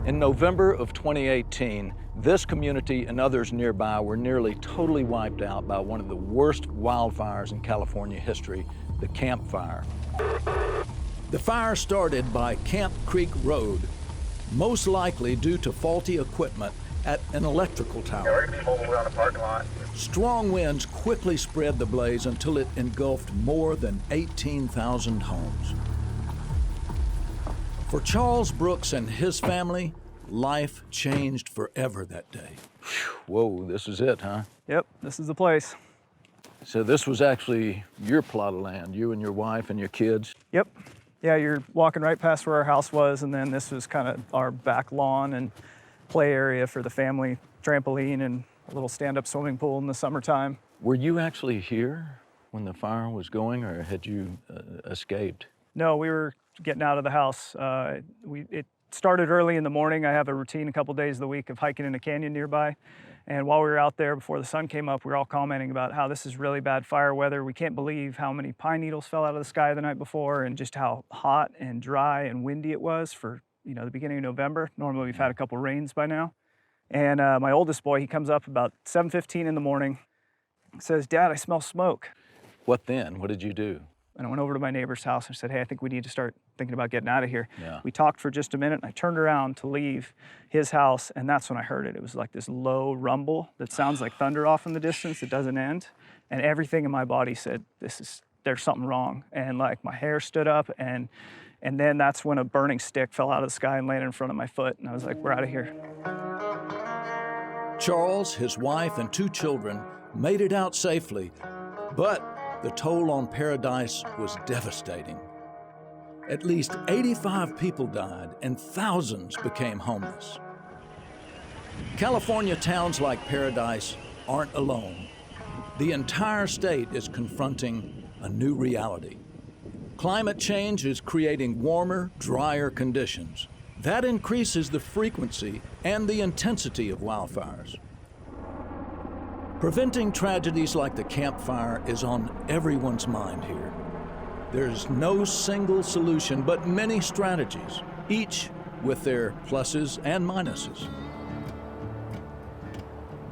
In November of 2018, this community and others nearby were nearly totally wiped out by one of the worst wildfires in California history, the Camp Fire. The fire started by Camp Creek Road, most likely due to faulty equipment at an electrical tower. Yeah, we're gonna be mobile around the parking lot. Strong winds quickly spread the blaze until it engulfed more than 18,000 homes. For Charles Brooks and his family, life changed forever that day. Whoa, this is it, huh? Yep, this is the place. So this was actually your plot of land, you and your wife and your kids? Yep. Yeah, you're walking right past where our house was, and then this was kind of our back lawn and play area for the family, trampoline and a little stand-up swimming pool in the summertime. Were you actually here when the fire was going, or had you escaped? No, we were getting out of the house. It started early in the morning. I have a routine a couple days of the week of hiking in a canyon nearby. And while we were out there before the sun came up, we were all commenting about how this is really bad fire weather. We can't believe how many pine needles fell out of the sky the night before and just how hot and dry and windy it was for, the beginning of November. Normally we've had a couple rains by now. And my oldest boy, he comes up about 7:15 in the morning, says, "Dad, I smell smoke." What then? What did you do? And I went over to my neighbor's house and said, "Hey, I think we need to start thinking about getting out of here." Yeah. We talked for just a minute, and I turned around to leave his house, and that's when I heard it. It was like this low rumble that sounds like thunder off in the distance. It doesn't end. And everything in my body said, there's something wrong. And like my hair stood up, and then that's when a burning stick fell out of the sky and landed in front of my foot. And I was like, we're out of here. Charles, his wife, and 2 children made it out safely, but the toll on Paradise was devastating. At least 85 people died and thousands became homeless. California towns like Paradise aren't alone. The entire state is confronting a new reality. Climate change is creating warmer, drier conditions. That increases the frequency and the intensity of wildfires. Preventing tragedies like the Camp Fire is on everyone's mind here. There's no single solution, but many strategies, each with their pluses and minuses.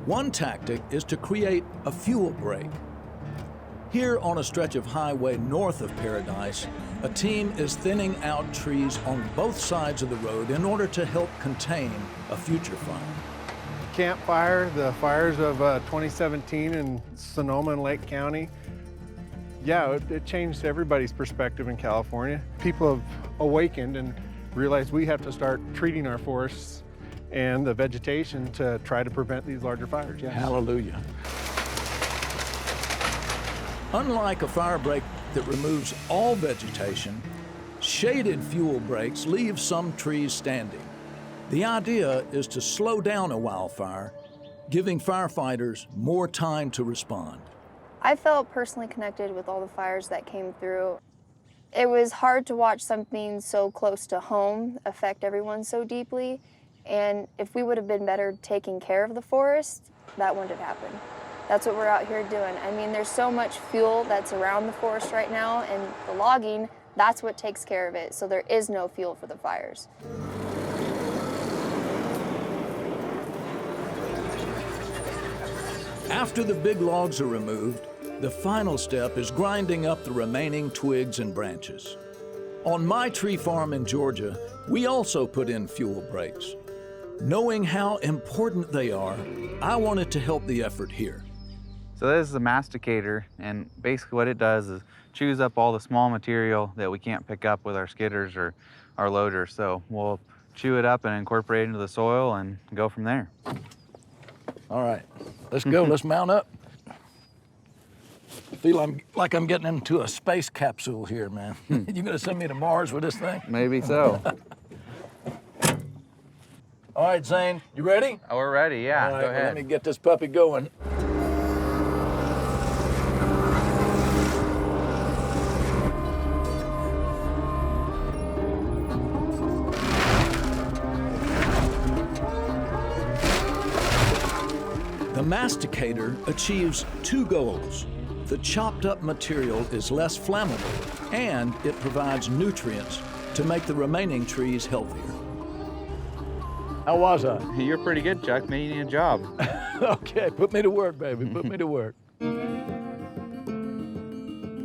One tactic is to create a fuel break. Here on a stretch of highway north of Paradise, a team is thinning out trees on both sides of the road in order to help contain a future fire. Camp Fire, the fires of 2017 in Sonoma and Lake County. Yeah, it changed everybody's perspective in California. People have awakened and realized we have to start treating our forests and the vegetation to try to prevent these larger fires. Yes. Hallelujah. Unlike a fire break that removes all vegetation, shaded fuel breaks leave some trees standing. The idea is to slow down a wildfire, giving firefighters more time to respond. I felt personally connected with all the fires that came through. It was hard to watch something so close to home affect everyone so deeply, and if we would have been better taking care of the forest, that wouldn't have happened. That's what we're out here doing. I mean, there's so much fuel that's around the forest right now, and the logging, that's what takes care of it, so there is no fuel for the fires. After the big logs are removed, the final step is grinding up the remaining twigs and branches. On my tree farm in Georgia, we also put in fuel breaks. Knowing how important they are, I wanted to help the effort here. So this is a masticator, and basically what it does is chews up all the small material that we can't pick up with our skidders or our loaders. So we'll chew it up and incorporate it into the soil and go from there. All right, let's go, let's mount up. I feel like I'm getting into a space capsule here, man. You gonna send me to Mars with this thing? Maybe so. All right, Zane, you ready? Oh, we're ready, yeah, All right, go well, ahead. let me get this puppy going. The masticator achieves 2 goals. The chopped up material is less flammable, and it provides nutrients to make the remaining trees healthier. How was I? You're pretty good, Chuck. Maybe you need a job. Okay, put me to work, baby, put me to work.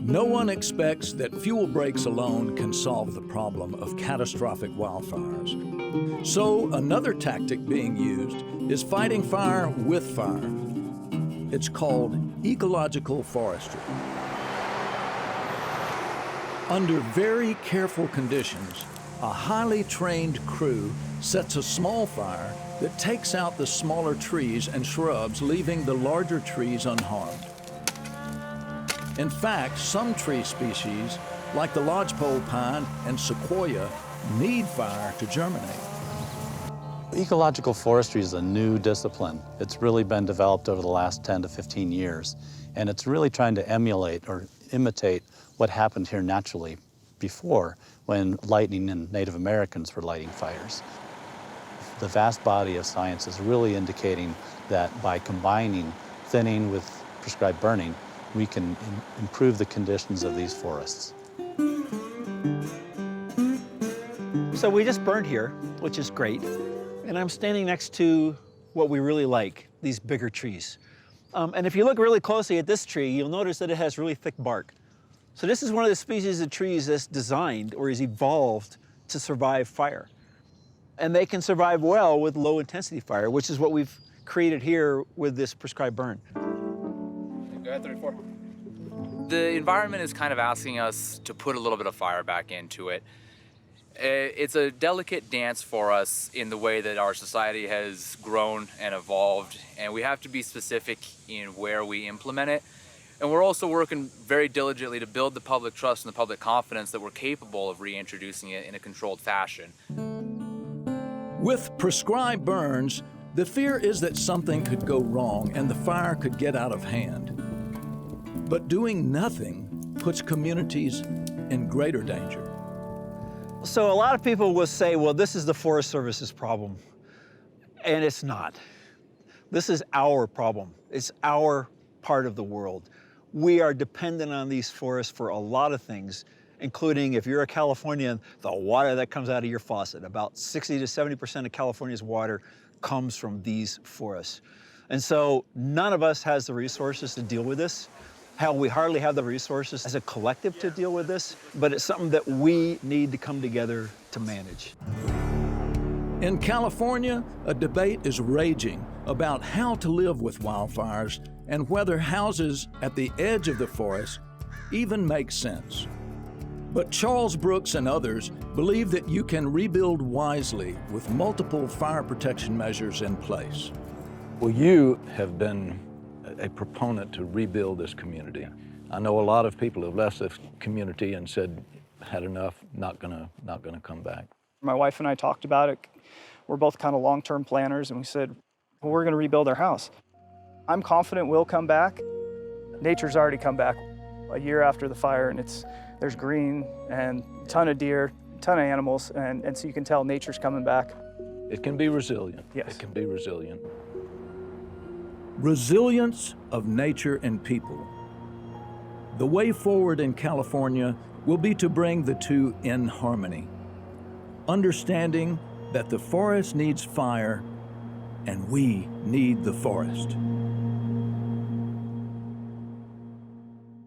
No one expects that fuel breaks alone can solve the problem of catastrophic wildfires. So another tactic being used is fighting fire with fire. It's called ecological forestry. Under very careful conditions, a highly trained crew sets a small fire that takes out the smaller trees and shrubs, leaving the larger trees unharmed. In fact, some tree species, like the lodgepole pine and sequoia, need fire to germinate. Ecological forestry is a new discipline. It's really been developed over the last 10 to 15 years, and it's really trying to emulate or imitate what happened here naturally before, when lightning and Native Americans were lighting fires. The vast body of science is really indicating that by combining thinning with prescribed burning, we can improve the conditions of these forests. So we just burned here, which is great. And I'm standing next to what we really like, these bigger trees. And if you look really closely at this tree, you'll notice that it has really thick bark. So this is one of the species of trees that's designed or is evolved to survive fire. And they can survive well with low intensity fire, which is what we've created here with this prescribed burn. Go ahead, 34. The environment is kind of asking us to put a little bit of fire back into it. It's a delicate dance for us in the way that our society has grown and evolved, and we have to be specific in where we implement it. And we're also working very diligently to build the public trust and the public confidence that we're capable of reintroducing it in a controlled fashion. With prescribed burns, the fear is that something could go wrong and the fire could get out of hand. But doing nothing puts communities in greater danger. So a lot of people will say, well, this is the Forest Service's problem. And it's not. This is our problem. It's our part of the world. We are dependent on these forests for a lot of things, including, if you're a Californian, the water that comes out of your faucet. About 60 to 70% of California's water comes from these forests. And so none of us has the resources to deal with this. Hell, we hardly have the resources as a collective to deal with this, but it's something that we need to come together to manage. In California, a debate is raging about how to live with wildfires and whether houses at the edge of the forest even make sense. But Charles Brooks and others believe that you can rebuild wisely with multiple fire protection measures in place. Well, you have been a proponent to rebuild this community. I know a lot of people have left this community and said, had enough, not gonna come back. My wife and I talked about it. We're both kind of long-term planners, and we said, well, we're gonna rebuild our house. I'm confident we'll come back. Nature's already come back a year after the fire, and there's green and a ton of deer, a ton of animals, and so you can tell nature's coming back. It can be resilient. Yes. It can be resilient. Resilience of nature and people. The way forward in California will be to bring the two in harmony, understanding that the forest needs fire and we need the forest.